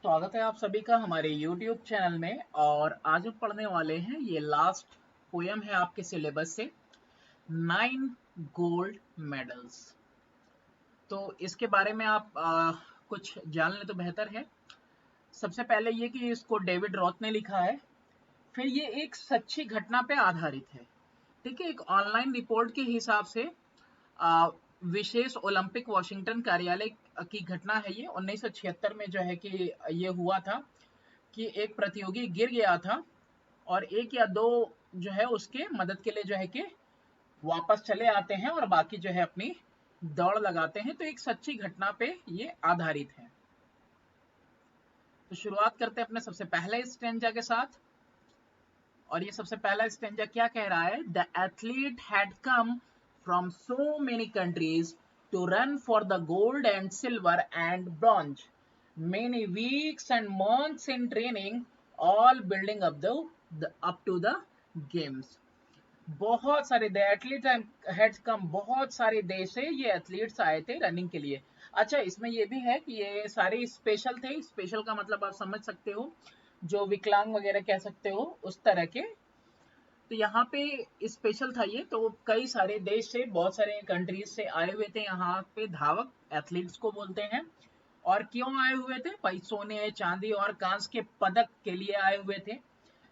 स्वागत है आप सभी का हमारे YouTube चैनल में। और आज हम पढ़ने वाले हैं, ये लास्ट पोयम है आपके सिलेबस से, 9 गोल्ड मेडल्स। तो इसके बारे में आप कुछ जान लें तो बेहतर है। सबसे पहले ये कि इसको डेविड रॉथ ने लिखा है। फिर ये एक सच्ची घटना पे आधारित है। ठीक है, एक ऑनलाइन रिपोर्ट के हिसाब से विशेष ओलंपिक वाशिंगटन कार्यालय की घटना है। ये 1976 में जो है कि ये हुआ था कि एक प्रतियोगी गिर गया था और एक या दो जो है उसके मदद के लिए जो है कि वापस चले आते हैं और बाकी जो है अपनी दौड़ लगाते हैं। तो एक सच्ची घटना पे ये आधारित है। तो शुरुआत करते हैं अपने सबसे पहले स्टेंजा के साथ। और ये सबसे पहला स्टेंजा क्या कह रहा है? The athlete had come from so many countries to run for the gold and silver and bronze, many weeks and months in training, all building up up to the games. बहुत सारे the athlete had कम, बहुत सारे देश से ये athletes आए थे running के लिए। अच्छा, इसमें ये भी है कि ये सारे स्पेशल थे। स्पेशल का मतलब आप समझ सकते हो, जो विकलांग वगैरह कह सकते हो उस तरह के। तो यहाँ पे स्पेशल था ये। तो कई सारे देश से, बहुत सारे कंट्रीज से आए हुए थे यहाँ पे धावक, एथलीट्स को बोलते हैं। और क्यों आए हुए थे भाई? सोने, चांदी और कांस्य के पदक के लिए आए हुए थे।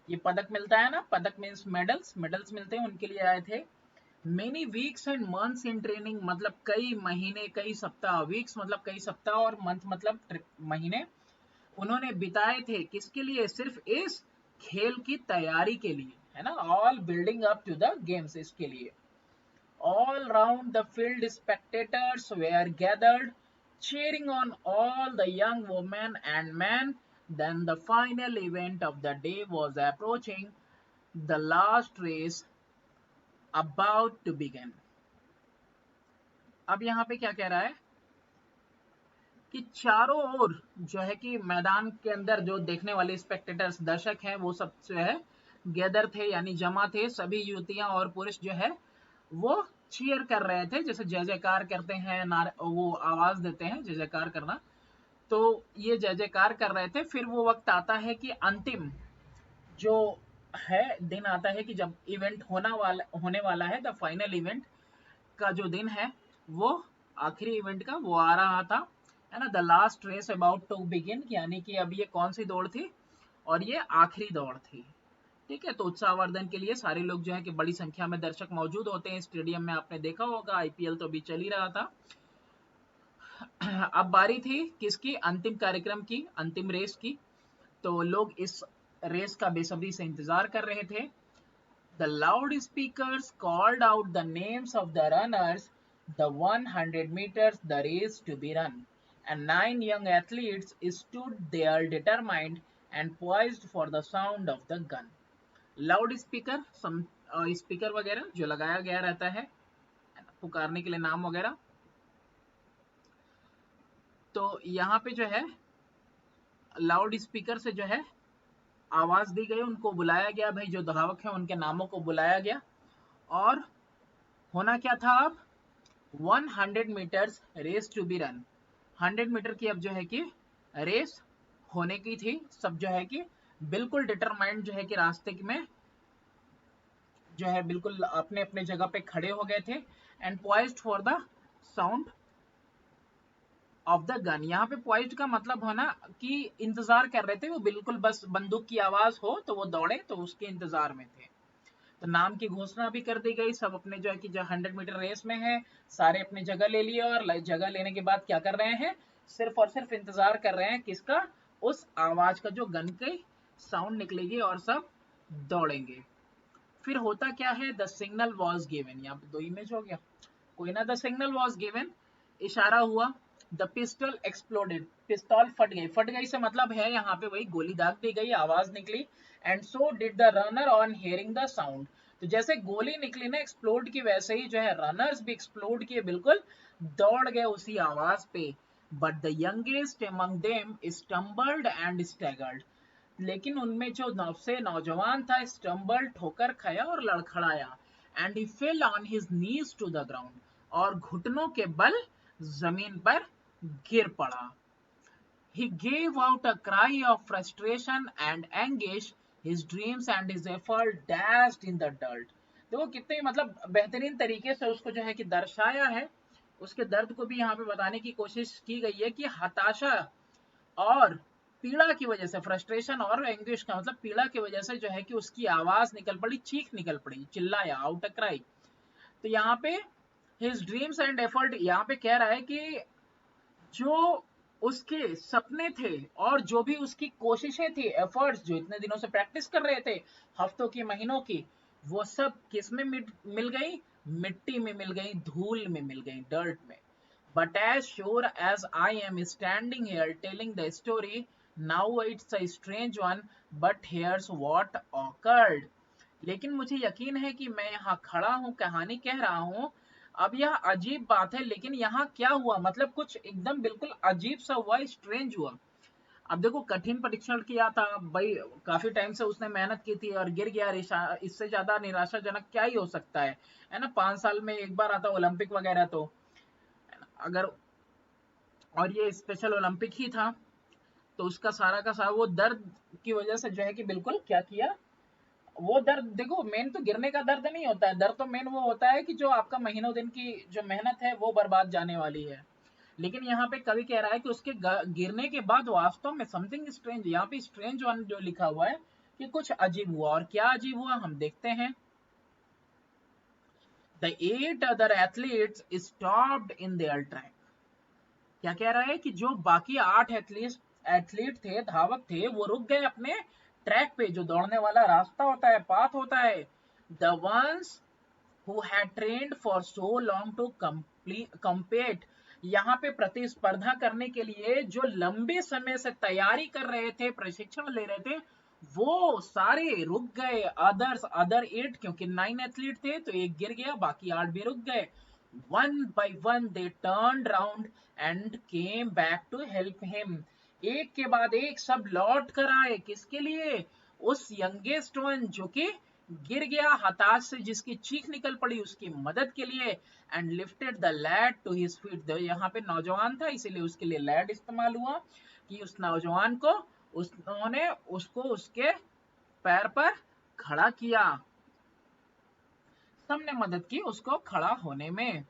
ये पदक मिलता है ना, पदक मीन्स मेडल्स, मेडल्स मिलते हैं, उनके लिए आए थे। Many weeks and months in training, मतलब कई महीने, कई सप्ताह। वीक्स मतलब कई सप्ताह और मंथ मतलब महीने उन्होंने बिताए थे। किसके लिए? सिर्फ इस खेल की तैयारी के लिए, है ना। All building up to the games, इसके लिए। All round the field spectators were gathered, cheering on all the young women and men. Then the final event of the day was approaching, the last race about to begin. अब यहाँ पे क्या कह रहा है कि चारों ओर जो है कि मैदान के अंदर जो देखने वाले स्पेक्टेटर्स, दर्शक हैं, वो सब जो है गैदर थे, यानी जमा थे। सभी युवतियां और पुरुष जो है वो चीयर कर रहे थे, जैसे जय जयकार करते हैं, वो आवाज देते हैं जय जयकार करना। तो ये जय जयकार कर रहे थे। फिर वो वक्त आता है कि अंतिम जो है दिन आता है कि जब इवेंट होने वाला है, द फाइनल इवेंट का जो दिन है, वो आखिरी इवेंट का वो आ रहा था, है ना। The last race about to begin, यानी कि अब ये कौन सी दौड़ थी? और ये आखिरी दौड़ थी। ठीक है, तो उत्साहवर्धन के लिए सारे लोग जो है कि बड़ी संख्या में दर्शक मौजूद होते हैं स्टेडियम में। आपने देखा होगा, आईपीएल तो अभी चल ही रहा था। अब बारी थी किसकी? अंतिम कार्यक्रम की, अंतिम रेस की। तो लोग इस रेस का बेसब्री से इंतजार कर रहे थे। The loudspeakers called out the names of the runners, the 100 meters the race to be run, and 9 young athletes stood there determined and poised for the sound of the gun. Loud speaker, speaker वगैरह जो लगाया गया रहता है पुकारने के लिए नाम वगैरह। तो यहाँ पे जो है लाउड स्पीकर से जो है आवाज दी गई, उनको बुलाया गया भाई, जो धावक है उनके नामों को बुलाया गया। और होना क्या था अब? 100 metres race to be run, 100 metre की अब जो है कि रेस होने की थी। सब जो है कि बिल्कुल डिटरमाइंड जो है कि रास्ते में जो है बिल्कुल अपने अपने जगह पे खड़े हो गए थे। And poised for the sound of the gun, यहाँ पे पॉइज्ड का मतलब होना कि इंतजार कर रहे थे वो, बिल्कुल बस बंदूक की आवाज हो तो वो दौड़े, तो उसके इंतजार में थे। तो नाम की घोषणा भी कर दी गई। सब अपने जो है कि जो 100 मीटर रेस में है, सारे अपनी जगह ले लिए। और जगह लेने के बाद क्या कर रहे हैं? सिर्फ और सिर्फ इंतजार कर रहे हैं किसका? उस आवाज का, जो गन की साउंड निकलेगी और सब दौड़ेंगे। फिर होता क्या है? द सिग्नल वॉज गिवन, यहाँ पे दो इमेज हो गया कोई ना। द सिग्नल वॉज गिवन, इशारा हुआ। द पिस्टल एक्सप्लोडेड, पिस्तौल फट गई। फट गई से मतलब है यहाँ पे वही गोली दाग दी गई, आवाज निकली। And so did the runner on hearing the sound, तो जैसे गोली निकली ना एक्सप्लोड की, वैसे ही जो है रनर्स भी एक्सप्लोड किए, बिल्कुल दौड़ गए उसी आवाज पे। But the youngest among them stumbled and staggered, लेकिन उनमें जो सबसे नौजवान था, स्टम्बल, ठोकर खाया और लड़खड़ाया। And he fell on his knees to the ground, और घुटनों के बल जमीन पर गिर पड़ा। He gave out a cry of frustration and anguish. His dreams and his effort dashed in the dirt. देखो कितने मतलब बेहतरीन तरीके से उसको जो है कि दर्शाया है, उसके दर्द को भी यहाँ पे बताने की कोशिश की गई है कि हताशा और पीड़ा की वजह से, फ्रस्ट्रेशन और एंग्विश का मतलब पीड़ा की वजह से जो है कि उसकी आवाज निकल पड़ी, चीख निकल पड़ी, चिल्लाया, आउट अ क्राई। तो यहाँ पे हिज ड्रीम्स एंड एफर्ट यहाँ पे कह रहा है कि जो उसके सपने थे और जो भी उसकी कोशिशें थी, एफर्ट्स जो इतने दिनों से प्रैक्टिस कर रहे थे, हफ्तों की, महीनों की, वो सब किस में मिल गई? मिट्टी में मिल गई, धूल में मिल गई, डर्ट में। But as sure as I am standing here telling the story, now it's a strange one, but here's what occurred. लेकिन मुझे यकीन है कि मैं यहाँ खड़ा हूँ, कहानी कह रहा हूँ। अब यह अजीब बात है, लेकिन यहाँ क्या हुआ? मतलब कुछ एकदम बिल्कुल अजीब सा हुआ, स्ट्रेंज हुआ। अब देखो, कठिन परीक्षण किया था भाई, काफी टाइम से उसने मेहनत की थी और गिर गया। इससे ज्यादा निराशाजनक क्या ही हो सकता है ना? 5 साल में एक बार आता ओलंपिक वगैरह, तो अगर, और ये स्पेशल ओलंपिक ही था, तो उसका सारा का सारा वो दर्द की वजह से जो है कि बिल्कुल क्या किया, वो दर्द देखो, मेन तो गिरने का दर्द नहीं होता है, दर्द तो मेन वो होता है कि जो आपका महीनों दिन की जो मेहनत है वो बर्बाद जाने वाली है। लेकिन यहाँ पे कवि कह रहा है कि उसके गिरने के बाद वास्तव में समथिंग स्ट्रेंज, यहाँ पे स्ट्रेंज वन जो लिखा हुआ है कि कुछ अजीब हुआ। और क्या अजीब हुआ हम देखते हैं। The 8 other athletes stopped in their track. क्या कह रहा है कि जो बाकी 8 एथलीट थे, धावक थे, वो रुक गए अपने ट्रैक पे, जो दौड़ने वाला रास्ता होता है, पाथ होता है। The ones who had trained for so long to compete, यहाँ पे प्रतिस्पर्धा करने के लिए जो लंबे समय से तैयारी कर रहे थे, प्रशिक्षण ले रहे थे, वो सारे रुक गए। अदर 8, क्योंकि 9 एथलीट थे तो एक गिर गया, बाकी 8 भी रुक गए। One by one they turn round and came back to help him. एक के बाद एक सब लौट कर आए, किसके लिए? उस यंगेस्ट वन जो कि गिर गया हताश से, जिसकी चीख निकल पड़ी, उसकी मदद के लिए। And lifted the lad to his feet. यहाँ पे नौजवान था इसीलिए उसके लिए लैड इस्तेमाल हुआ, कि उस नौजवान को उन्होंने उसको उसके पैर पर खड़ा किया। सबने मदद की उसको खड़ा होने में।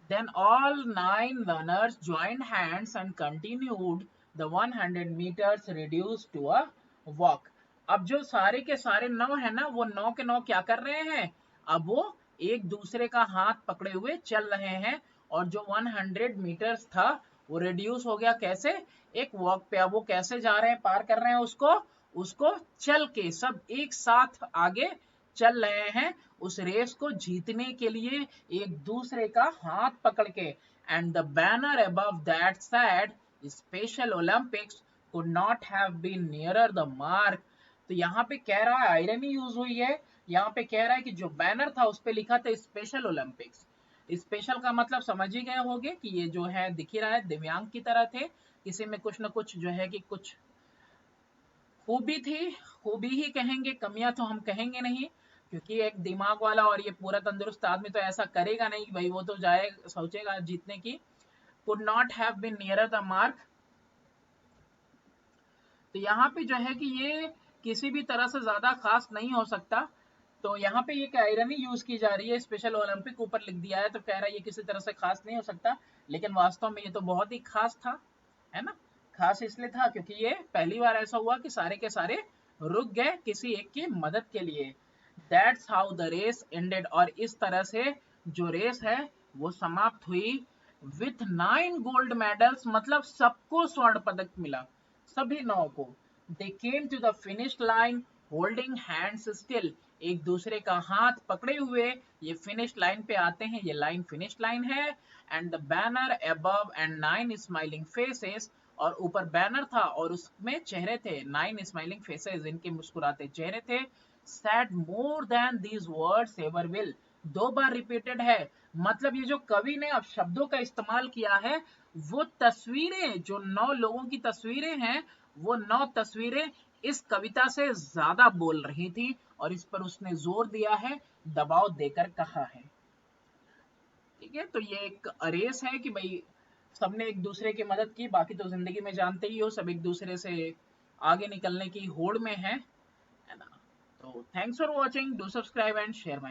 Then all 9 runners joined hands and continued the 100 meters reduced to a walk. अब जो सारे के सारे 9 है ना, वो 9 के 9 क्या कर रहे हैं? अब वो एक दूसरे का हाथ पकड़े हुए चल रहे हैं, और जो 100 मीटर्स था वो रिड्यूस हो गया, कैसे? एक वॉक पे। अब वो कैसे जा रहे हैं, पार कर रहे हैं उसको? उसको चल के, सब एक साथ आगे चल रहे हैं उस रेस को जीतने के लिए, एक दूसरे का हाथ पकड़ के। And the banner above that said special Olympics could not have been nearer the mark. तो यहाँ पे कह रहा है, आयरनी यूज हुई है, यहाँ पे कह रहा है कि जो बैनर था उस पे लिखा था स्पेशल ओलंपिक्स। स्पेशल का मतलब समझ ही गए होंगे कि ये जो है दिख ही रहा है, दिव्यांग की तरह थे, किसी में कुछ ना कुछ जो है कि कुछ खूबी थी। खूबी ही कहेंगे, कमियां तो हम कहेंगे नहीं, क्योंकि एक दिमाग वाला और ये पूरा तंदुरुस्त आदमी तो ऐसा करेगा नहीं कि भाई वो तो जाए सोचेगा जीतने की। Could not have been nearer the mark. तो यहाँ पे जो है कि ये किसी भी तरह से ज्यादा खास नहीं हो सकता। तो यहाँ पे एक आयरनी यूज की जा रही है, स्पेशल ओलंपिक ऊपर लिख दिया है, तो कह रहा है ये किसी तरह से खास नहीं हो सकता, लेकिन वास्तव में ये तो बहुत ही खास था, है ना? खास इसलिए था क्योंकि ये पहली बार ऐसा हुआ कि सारे के सारे रुक गए किसी एक की मदद के लिए। That's how the race ended. और इस तरह से जो रेस है वो समाप्त हुई विथ 9 गोल्ड मेडल्स, मतलब सबको स्वर्ण पदक मिला, सभी 9 को। They came to the finish line holding hands still, एक दूसरे का हाथ पकड़े हुए ये फिनिश लाइन पे आते हैं, ये लाइन फिनिश लाइन है। And the banner above and 9 smiling faces, और ऊपर बैनर था और उसमें चेहरे थे, 9 स्माइलिंग फेसेस, इनके मुस्कुराते चेहरे थे। said more than these words ever will, 2 bar repeated है। मतलब ये जो कवि ने अब शब्दों का इस्तेमाल किया है, वो तस्वीरें, जो 9 लोगों की तस्वीरें हैं, वो 9 तस्वीरें इस कविता से ज्यादा बोल रही थी, और इस पर उसने जोर दिया है, दबाव देकर कहा है। ठीक है, तो ये एक रेस है कि भाई सबने एक दूसरे की मदद की, बाकी तो जिंदगी में जानते ही हो सब एक दूसरे से आगे निकलने की होड़ में है ना। तो thanks for watching, do subscribe and share my